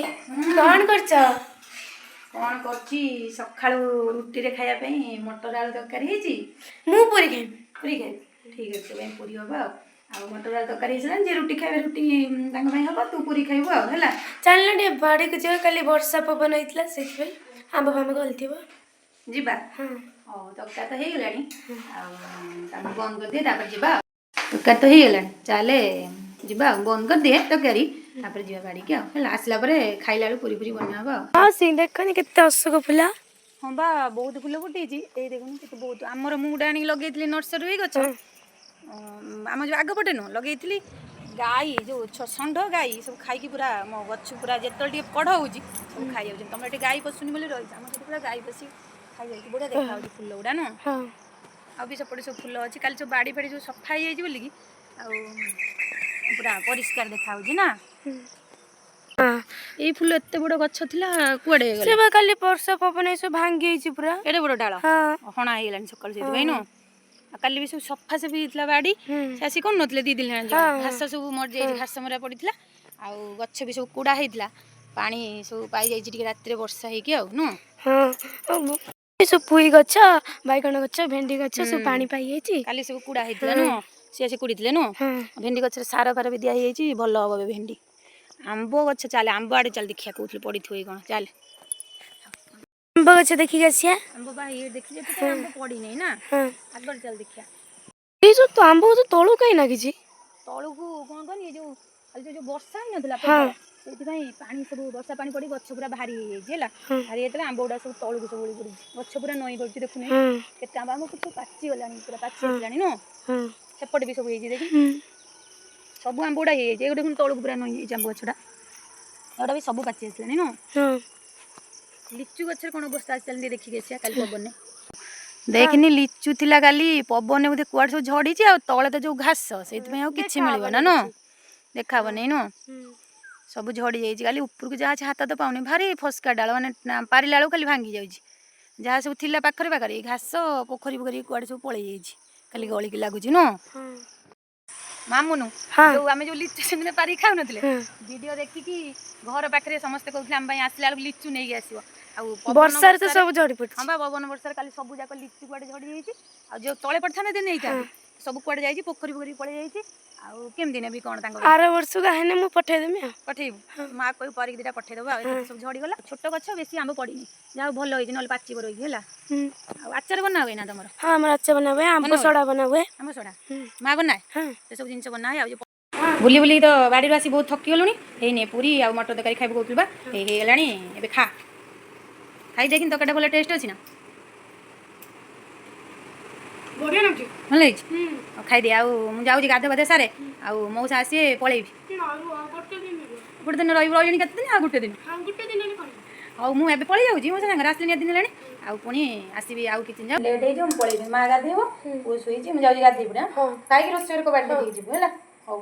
कौन करछ कौन करछि सखाळु रुटी रे खाया पई मटर आलू तरकारी हेची मु पूरी खाइम पूरी खाइ ठीक अछि बे पूरी होबा आ मटर आलू तरकारी हेछन जे रुटी खाइबे रुटी तांग पई होबा तू पूरी खाइबो आ हैला चल न डे बाड़ी को जे काली वर्षा पवन होइतला सेति पे आंब फांब गलथिबो जिबा हां ओ तक्का तो हे गेलानी आ तांग बंद कर दे तापर जिबा तक्का तो हे गेलानी चाले जिबा बंद कर दे तरकारी तापर जिबा बाड़ी के हैला आसला परे खाइला बेलु पूरी पूरी बनाबा हां सी देखनी केते अशोक फुला हाँ बा बहुत फुल फुटी देखुन के बहुत आमर मुगुड़ा आनी लगे नर्सरी गछ आम जो आगपटे नु लगे गाई जो षंढ गाई सब खाई पूरा मो गछ पूरा जिते कढ़ हो सब खाई जाऊँ तुम ये गाई पशुनी बोली रही आम पूरा गाई पशी खाई जाए बढ़िया देखा फुल गुड़ा नु आ भी सेपटे सब फुल अच्छी काली सब बाड़ी फाड़ी जो सफा हो बोलिकी पूरा परिष्कार देखा ना ये फुल एत बड़ गछ थिला कुआडे से बा काली वर्षा पवन ऐसे भांगी छि पूरा एडे बड़ डाल हां हणा हे गेलानी सकाळ से भाई नो काली भी सब सफा से भी इतला बाड़ी से आसी कोन नतले दी दिल घास सब मर जाई घास मरा पड़ितला आ गछ भी सब कुड़ा हेतला पानी सब पाई जाई छि रात रे वर्षा हे कि आ नो हां सब पुई गछ बाइगण गछ भेंडी गछ सब पानी पाई जाई छि काली सब कुड़ा हेतला नो से आसी कुड़ितले नो भेंडी गछ रे सार फार भी दिया हे छि भलो होबे भेंडी आंब गछ चले आंब आड़े चल देखिया कहूतले पड़ी थोई कोन चल आंब गछ देखि गसिया आंब बा ये देखि जे तो आंब पड़ी नै ना आगर चल देखिया ए जो तो आंब तो तळु काई ना किछि तळु को कोन कोन ये जो वर्षा नै नथला पर सेति भाई पानी सब वर्षा पानी पड़ी गछ पूरा भारी हे जेला भारी हेतला आंब उडा सब तळु को सब उड़ी पड़ी गछ पूरा नई पड़छि देखु नै केते आंब कुछ पाची गलानी पूरा पाची गलानी नो सेपट भी सब हे जे देखि सब आंब उडा हे जे देखुन तळु पूरा नई हे आंब गछडा एडा भी सब पाची आसलानी नो लिचु गछर कोन अवस्था आसलानी देखि गेसिया काली पवन ने देखनी लिचु थिला काली पवन ने कुआड़ सब झड़ी छि आ तळे तो जो घास सेति में आ किछि मिलिबो ना नो देखाबो नै नो सब झड़ी जाई काली ऊपर को जा हाथ तो पाउनी भारी फसका डाल माने पारिला बेलू खाली भांगी जाई जहाँ सब थिला पाखरे पाखरे घास पोखरी पोखरी कुआड़ सब पळै जाई खाली गळी की लागुछि नो मामुनु जो आमे जो लिचु सेने पारी खाउ नथिले वीडियो देखि कि घर पाखरे समस्त कहउथले हम भाई आसला लिचु नै आसीबो आ वर्षा रे तो सब झड़ी पड़ हां बा पवन वर्षा काली सब जाक लिचु कुआडे झड़ी जाई छि आ जो तळे पड़थाने दे नै था सब कुआडे जाई छि पोखरी पोखरी पळै जाई छि आ केम दिन भी कोन तांको आर वर्ष का हेने मु पठे देमी पठेब मां कोई पारी दिटा पठे देबा आ सब झड़ी गला छोट गछ बेसी आंब पड़ीनी जा भलो होई नल पाची बरो होला आ अचार बना होई ना तमर हां हमरा अचार बना हुए आंब सोडा बना हुए आंब सोडा मां बनाए से सब जिंस बना है आ बुली बुली तो बाड़ी आसी बहुत थकी गलुनी हे ने पूरी आ मटर तरकारी खाइब कहउतबा हे गेलानी एबे खा खाई देखिन तकटा भले टेस्ट अछि ना बढ़िया ना भले अछि खाई दे आ मु जाउ गाधे बाधे सारे आ मौसा आसी पळेबी गोटे दिन रही कत दिन आ गोटे दिन आ मु एबे पळै जाउजी मौसा संग रास्ते दिन लेनी आ पुणी आसीबी आ किछि जा लेट हे जो मु पळेबी मां गाधेबो ओ सोईची मु जाउजी गाधेबी ना खाई रोसर को बाटले देई जिबो हैला हौ।